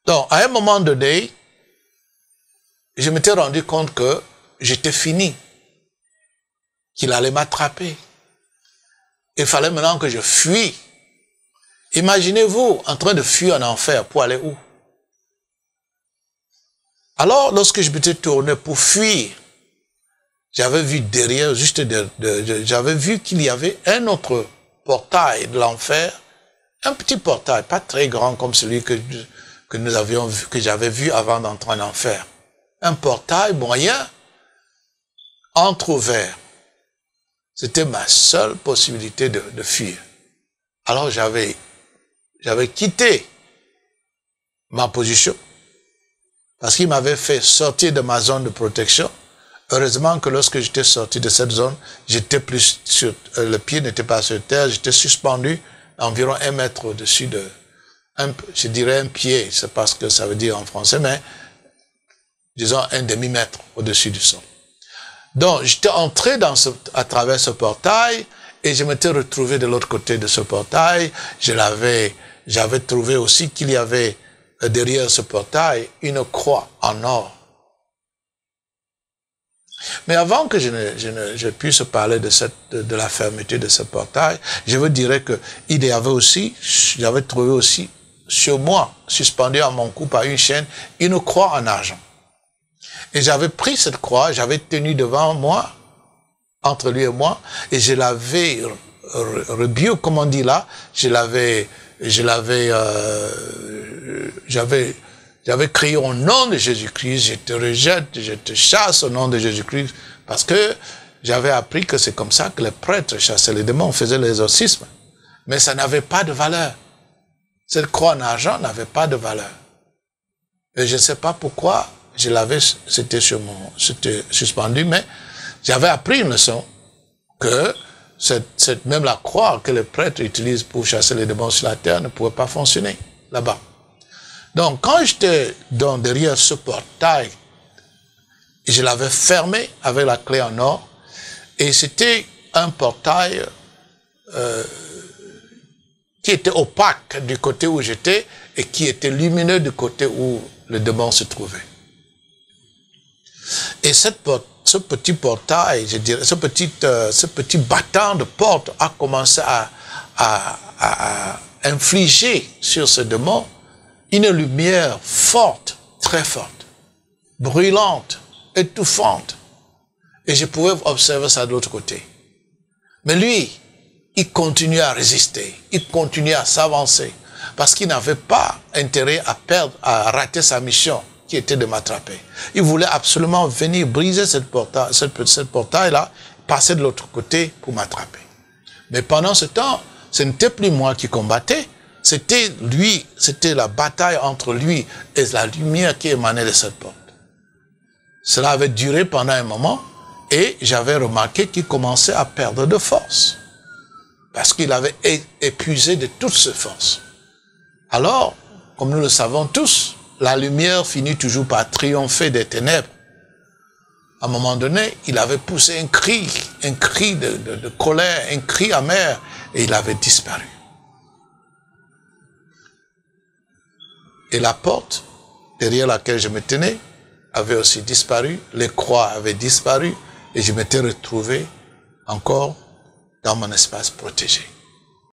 Donc, à un moment donné, je m'étais rendu compte que j'étais fini, qu'il allait m'attraper. Il fallait maintenant que je fuis. Imaginez-vous en train de fuir en enfer pour aller où? Alors, lorsque je m'étais tourné pour fuir, j'avais vu derrière, j'avais vu qu'il y avait un autre portail de l'enfer, un petit portail, pas très grand comme celui que nous avions vu, que j'avais vu avant d'entrer en enfer. Un portail moyen, entrouvert. C'était ma seule possibilité de fuir. Alors j'avais quitté ma position parce qu'il m'avait fait sortir de ma zone de protection. Heureusement que lorsque j'étais sorti de cette zone, j'étais plus sur, le pied n'était pas sur terre, j'étais suspendu à environ 1 mètre au-dessus de, je dirais un pied, c'est pas ce que ça veut dire en français, mais disons un demi-mètre au-dessus du sol. Donc, j'étais entré à travers ce portail et je m'étais retrouvé de l'autre côté de ce portail. J'avais trouvé aussi qu'il y avait derrière ce portail une croix en or. Mais avant que je puisse parler de la fermeté de ce portail, je vous dirais que il y avait aussi, j'avais trouvé aussi sur moi, suspendu à mon cou par une chaîne, une croix en argent. Et j'avais pris cette croix, j'avais tenu devant moi, entre lui et moi, et je l'avais rebué, comme on dit là, j'avais crié au nom de Jésus-Christ, je te rejette, je te chasse au nom de Jésus-Christ, parce que j'avais appris que c'est comme ça que les prêtres chassaient les démons, faisaient l'exorcisme. Mais ça n'avait pas de valeur. Cette croix en argent n'avait pas de valeur. Et je ne sais pas pourquoi c'était suspendu, mais j'avais appris une leçon que même la croix que les prêtres utilisent pour chasser les démons sur la terre ne pouvait pas fonctionner là-bas. Donc, quand j'étais derrière ce portail, je l'avais fermé avec la clé en or, et c'était un portail qui était opaque du côté où j'étais et qui était lumineux du côté où le démon se trouvait. Et ce petit portail, je dirais, ce petit battant de porte a commencé à infliger sur ce démon une lumière forte, très forte, brûlante, étouffante. Et je pouvais observer ça de l'autre côté. Mais lui, il continuait à résister, il continuait à s'avancer, parce qu'il n'avait pas intérêt à rater sa mission, qui était de m'attraper. Il voulait absolument venir briser cette portail-là, passer de l'autre côté pour m'attraper. Mais pendant ce temps, ce n'était plus moi qui combattais, c'était lui, c'était la bataille entre lui et la lumière qui émanait de cette porte. Cela avait duré pendant un moment et j'avais remarqué qu'il commençait à perdre de force. Parce qu'il avait épuisé de toutes ses forces. Alors, comme nous le savons tous, la lumière finit toujours par triompher des ténèbres. À un moment donné, il avait poussé un cri de colère, un cri amer, et il avait disparu. Et la porte, derrière laquelle je me tenais, avait aussi disparu, les croix avaient disparu, et je m'étais retrouvé encore dans mon espace protégé.